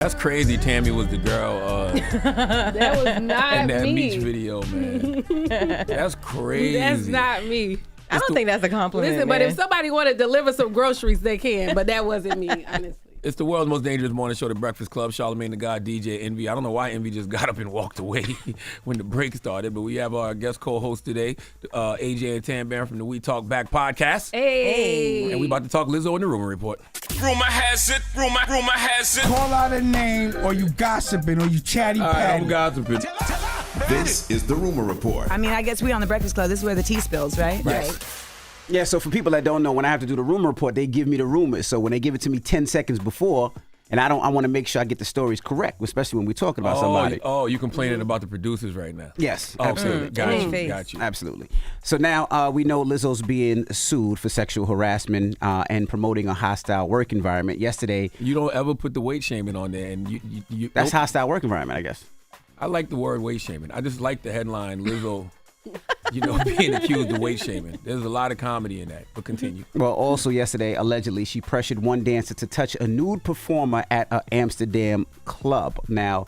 That's crazy. Tammy was the girl that was not in that me. Meech video, man. That's crazy. That's not me. I don't think that's a compliment. Listen, but if somebody want to deliver some groceries, they can. But that wasn't me, honestly. It's the world's most dangerous morning show, The Breakfast Club. Charlamagne the God, DJ Envy. I don't know why Envy just got up and walked away when the break started, but we have our guest co-host today, AJ and Tam Barron from the We Talk Back podcast. Hey. And we about to talk Lizzo in the Rumor Report. Rumor has it, rumor has it. Call out a name, or you gossiping, or you chatty All right, patty. I'm gossiping. This is the Rumor Report. I mean, I guess we on the Breakfast Club. This is where the tea spills, right? Right. Yeah, so for people that don't know, when I have to do the rumor report, they give me the rumors. So when they give it to me 10 seconds before, and I want to make sure I get the stories correct, especially when we're talking about somebody. Oh, you complaining about the producers right now? Yes, Okay, absolutely. got you. Absolutely. So now we know Lizzo's being sued for sexual harassment and promoting a hostile work environment. Yesterday, You don't ever put the weight shaming on there, and you that's hostile work environment, I guess. I like the word weight shaming. I just like the headline, Lizzo, being accused of weight shaming. There's a lot of comedy in that, but continue. Well, also yesterday, allegedly, she pressured one dancer to touch a nude performer at an Amsterdam club. Now,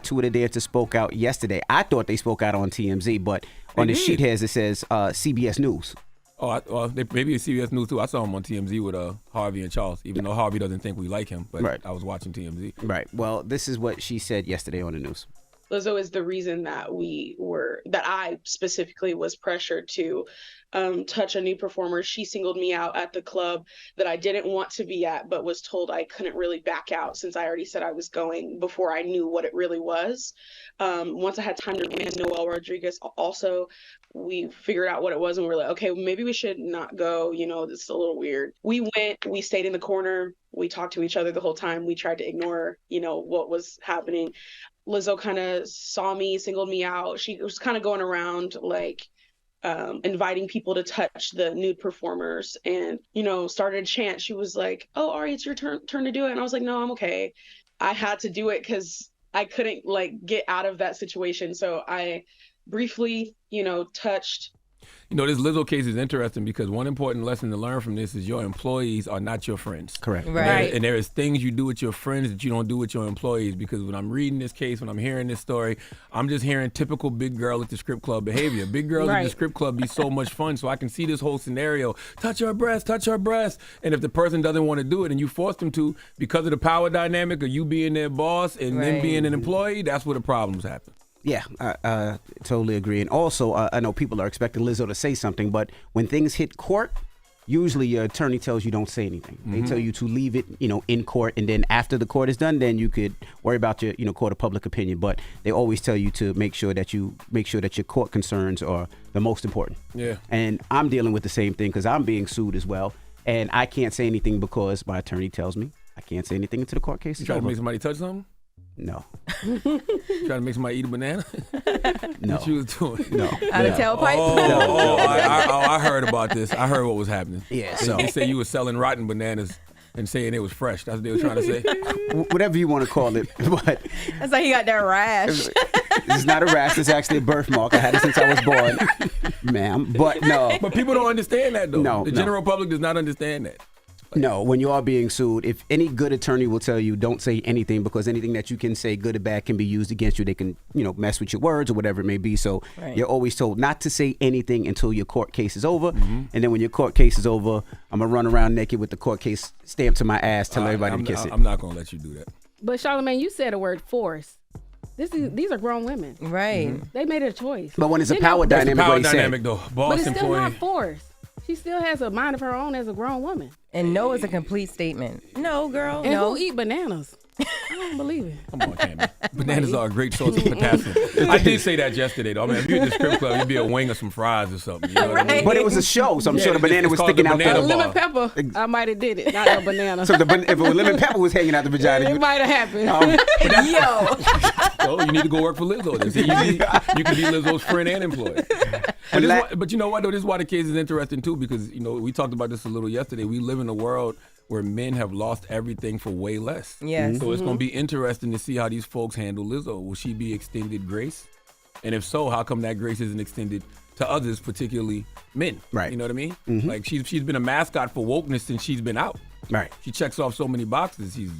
two of the dancers spoke out yesterday. I thought they spoke out on TMZ, but on the sheet here it says CBS News. Maybe it's CBS News too. I saw him on TMZ with Harvey and Charles, even though Harvey doesn't think we like him, but Right. I was watching TMZ. Right. Well, this is what she said yesterday on the news. Lizzo is the reason that I specifically was pressured to touch a new performer. She singled me out at the club that I didn't want to be at, but was told I couldn't really back out since I already said I was going before I knew what it really was. Once I had time to read Noel Rodriguez, also, we figured out what it was and we were like, okay, maybe we should not go. This is a little weird. We went, we stayed in the corner. We talked to each other the whole time. We tried to ignore, what was happening. Lizzo kind of saw me, singled me out. She was kind of going around inviting people to touch the nude performers and, started a chant. She was like, oh, Ari, it's your turn to do it. And I was like, no, I'm okay. I had to do it because I couldn't get out of that situation. So I briefly, touched. This Lizzo case is interesting because one important lesson to learn from this is your employees are not your friends. Correct. Right. And there is things you do with your friends that you don't do with your employees, because when I'm reading this case, when I'm hearing this story, I'm just hearing typical big girl at the strip club behavior. Big girls at the strip club be so much fun, so I can see this whole scenario. Touch her breast. And if the person doesn't want to do it and you force them to because of the power dynamic of you being their boss and them being an employee, that's where the problems happen. Yeah, I totally agree. And also, I know people are expecting Lizzo to say something, but when things hit court, usually your attorney tells you don't say anything. They tell you to leave it, in court, and then after the court is done, then you could worry about your, court of public opinion. But they always tell you to make sure that your court concerns are the most important. Yeah. And I'm dealing with the same thing because I'm being sued as well, and I can't say anything because my attorney tells me I can't say anything until the court case is You trying to over. make somebody touch something? No. Trying to make somebody eat a banana? No. What you was doing? No. Out of tailpipe? I heard about this. I heard what was happening. Yeah, so They say you were selling rotten bananas and saying it was fresh. That's what they were trying to say. whatever you want to call it, but That's how he got that rash. it's not a rash. It's actually a birthmark. I had it since I was born, ma'am. But no. But people don't understand that, though. No, The no. general public does not understand that. No, when you are being sued, if any good attorney will tell you don't say anything, because anything that you can say good or bad can be used against you. They can, mess with your words or whatever it may be. So you're always told not to say anything until your court case is over. And then when your court case is over, I'm going to run around naked with the court case stamped to my ass, tell everybody to kiss it. I'm not going to let you do that. But Charlamagne, you said a word, force. These are grown women. Right. They made a choice. But when it's a They're power not- That's the dynamic, power what he said. dynamic, though. But Boss it's still employee. not force. She still has a mind of her own as a grown woman. And no is a complete statement. No, girl, And no. who eat bananas? I don't believe it. Come on, Tammy. Bananas are a great source of potassium. I did say that yesterday, though. I mean, if you're at the strip club, you'd be a wing or some fries or something. You know what I mean? But it was a show, so I'm sure the banana it's was called sticking the out banana there. bar. Lemon pepper, I might have did it, not a banana. So if a lemon pepper was hanging out the vagina, It might have happened. So you need to go work for Lizzo. Then. See, you can be Lizzo's friend and employee. But you know what, though? This is why the case is interesting, too, because, we talked about this a little yesterday. We live in a world where men have lost everything for way less. Yes. So it's going to be interesting to see how these folks handle Lizzo. Will she be extended grace? And if so, how come that grace isn't extended to others, particularly men? Right. You know what I mean? Like she's been a mascot for wokeness since she's been out. Right. She checks off so many boxes. She's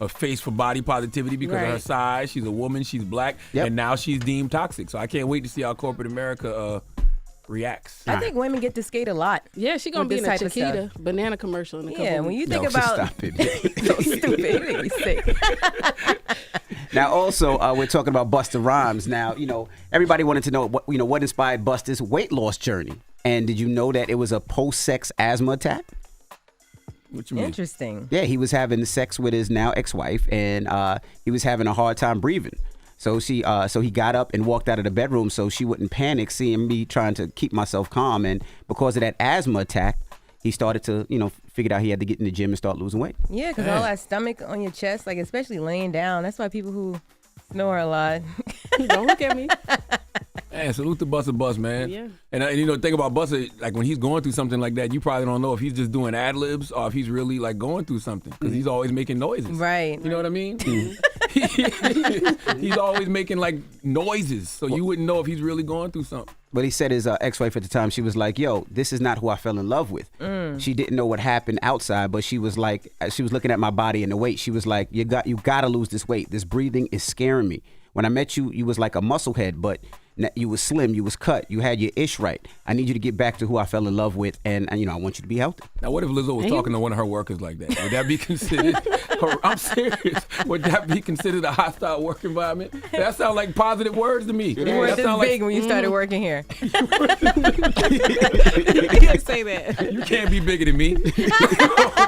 a face for body positivity because of her size. She's a woman. She's black. And now she's deemed toxic. So I can't wait to see how corporate America reacts. I think women get to skate a lot. Yeah, she's going to be in a Chiquita banana commercial in a couple when you think about... Stop it. So stupid. It made me sick. Now, also, we're talking about Busta Rhymes. Now, everybody wanted to know what inspired Busta's weight loss journey. And did you know that it was a post-sex asthma attack? What you mean? Interesting. Yeah, he was having sex with his now ex-wife, and he was having a hard time breathing. So he got up and walked out of the bedroom so she wouldn't panic, seeing me trying to keep myself calm. And because of that asthma attack, he started to, figured out he had to get in the gym and start losing weight. Yeah, because all that stomach on your chest, like especially laying down, that's why people who snore a lot. Don't look at me. Man, salute to Busta Bus, man. Yeah. And the thing about Busta, like when he's going through something like that, you probably don't know if he's just doing ad libs or if he's really like going through something because he's always making noises. Right. You know what I mean? He's always making like noises, so you wouldn't know if he's really going through something. But he said his ex-wife at the time, she was like, yo, this is not who I fell in love with. She didn't know what happened outside, but she was like, she was looking at my body and the weight. She was like, you got to lose this weight. This breathing is scaring me. When I met you, you was like a musclehead, but you was slim, you was cut, you had your ish right. I need you to get back to who I fell in love with, and I want you to be healthy. Now, what if Lizzo was talking to one of her workers like that? Would that be considered? I'm serious. Would that be considered a hostile work environment? That sounds like positive words to me. You weren't this big when you started working here. You can't say that. You can't be bigger than me.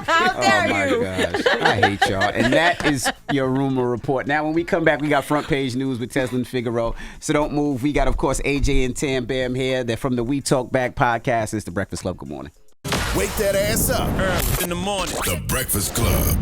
How dare you? Oh my gosh, I hate y'all. And that is your rumor report. Now, when we come back, we got front page news with Tesla and Figaro. So don't move. We got, of course, AJ and Tam Bam here. They're from the We Talk Back podcast. It's the Breakfast Club. Good morning. Wake that ass up early in the morning. The Breakfast Club.